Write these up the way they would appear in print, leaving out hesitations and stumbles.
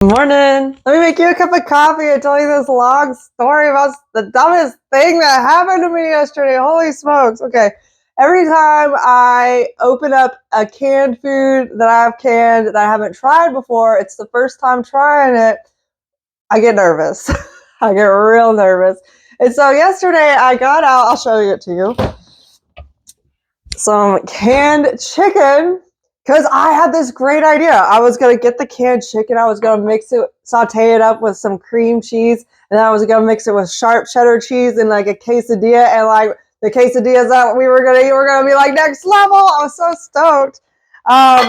Morning. Let me make you a cup of coffee and tell you this long story about the dumbest thing that happened to me yesterday. Holy smokes. Okay. Every time I open up a canned food that I've canned that I haven't tried before, it's the first time trying it, I get nervous. I get real nervous. And so yesterday I got out, I'll show it to you, some canned chicken because I had this great idea. I was going to get the canned chicken. I was going to mix it, saute it up with some cream cheese. And then I was going to mix it with sharp cheddar cheese and like a quesadilla. And like the quesadillas that we were going to eat were going to be like next level. I was so stoked.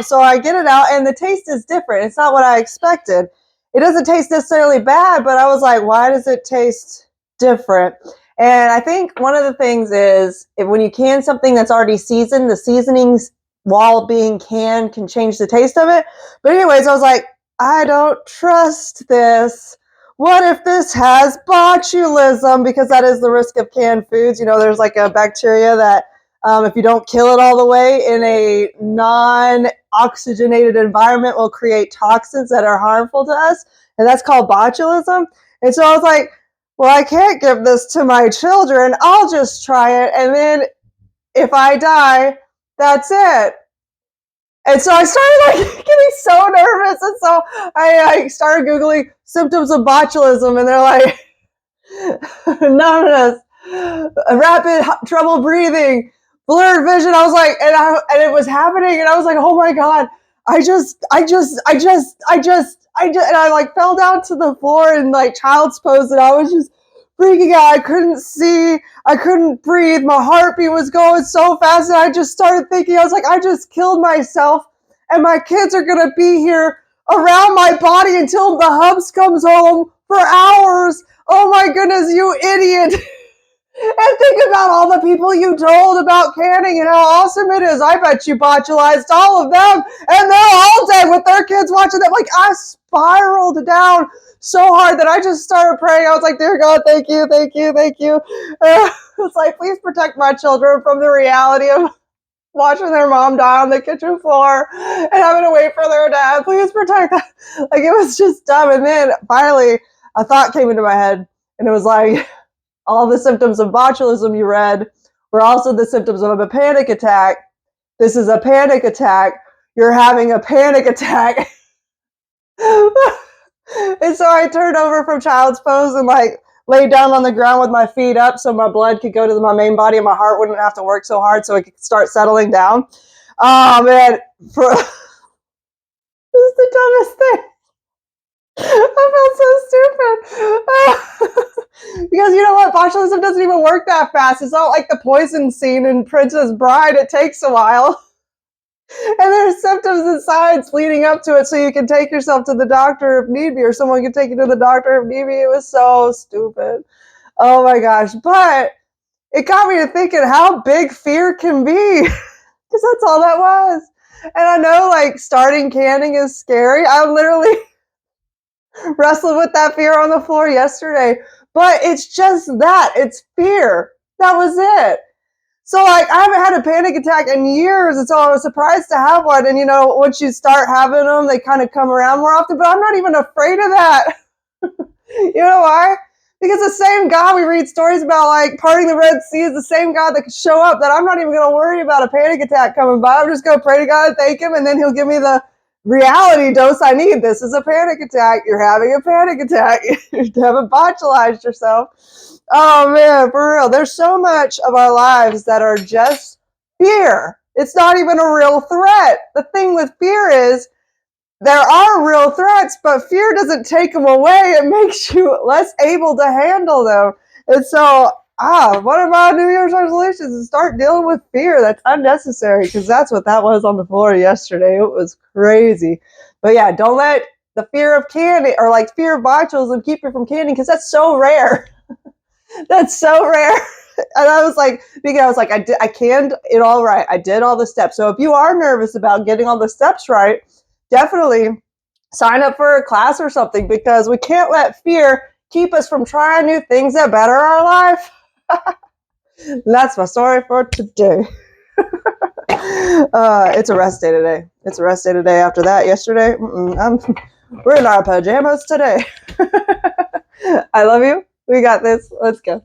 So I get it out and the taste is different. It's not what I expected. It doesn't taste necessarily bad, but I was like, why does it taste different? And I think one of the things is when you can something that's already seasoned, the seasonings while being canned can change the taste of it. But anyways, I was like, I don't trust this. What if this has botulism? Because that is the risk of canned foods. You know, there's like a bacteria that if you don't kill it all the way in a non-oxygenated environment will create toxins that are harmful to us. And that's called botulism. And so I was like, well, I can't give this to my children. I'll just try it. And then if I die, that's it. And so I started like getting so nervous. And so I started Googling symptoms of botulism. And they're like, numbness, rapid trouble breathing, blurred vision. I was like, and it was happening. And I was like, oh my God, I just, and I like fell down to the floor in like child's pose, and I was just freaking out. I couldn't see, I couldn't breathe. My heartbeat was going so fast, and I just started thinking, I was like, I just killed myself, and my kids are gonna be here around my body until the hubs comes home for hours. Oh my goodness, you idiot. And think about all the people you told about canning and how awesome it is. I bet you botulized all of them and they're all dead with their kids watching them. Like, I spiraled down so hard that I just started praying. I was like, dear God, thank you, thank you, thank you. It's like, please protect my children from the reality of watching their mom die on the kitchen floor and having to wait for their dad. Please protect them. Like, it was just dumb. And then finally a thought came into my head, and it was like, all the symptoms of botulism you read were also the symptoms of a panic attack. This is a panic attack. You're having a panic attack. And so I turned over from child's pose and like laid down on the ground with my feet up so my blood could go to my main body and my heart wouldn't have to work so hard so it could start settling down. Man, this is the dumbest thing. I felt so stupid. Because you know what? Botulism doesn't even work that fast. It's not like the poison scene in Princess Bride. It takes a while. And there's symptoms and signs leading up to it, so you can take yourself to the doctor if need be, or someone can take you to the doctor if need be. It was so stupid. Oh my gosh. But it got me to thinking how big fear can be. Because that's all that was. And I know like starting canning is scary. I literally wrestled with that fear on the floor yesterday. But it's just that. It's fear. That was it. So, like, I haven't had a panic attack in years, and so I was surprised to have one. And, you know, once you start having them, they kind of come around more often. But I'm not even afraid of that. You know why? Because the same God we read stories about, like, parting the Red Sea is the same God that could show up, that I'm not even going to worry about a panic attack coming by. I'm just going to pray to God and thank Him, and then He'll give me the reality dose I need. This is a panic attack. You're having a panic attack. You haven't botulized yourself. Oh man, for real. There's so much of our lives that are just fear. It's not even a real threat. The thing with fear is there are real threats, but fear doesn't take them away. It makes you less able to handle them. And so, one of my New Year's resolutions is start dealing with fear that's unnecessary, because that's what that was on the floor yesterday. It was crazy. But yeah, don't let the fear of candy or like fear of botulism keep you from candy, because that's so rare. That's so rare. And I was like, I canned it all right. I did all the steps. So if you are nervous about getting all the steps right, definitely sign up for a class or something, because we can't let fear keep us from trying new things that better our life. That's my story for today. It's a rest day today. It's a rest day today after that yesterday. We're in our pajamas today. I love you. We got this. Let's go.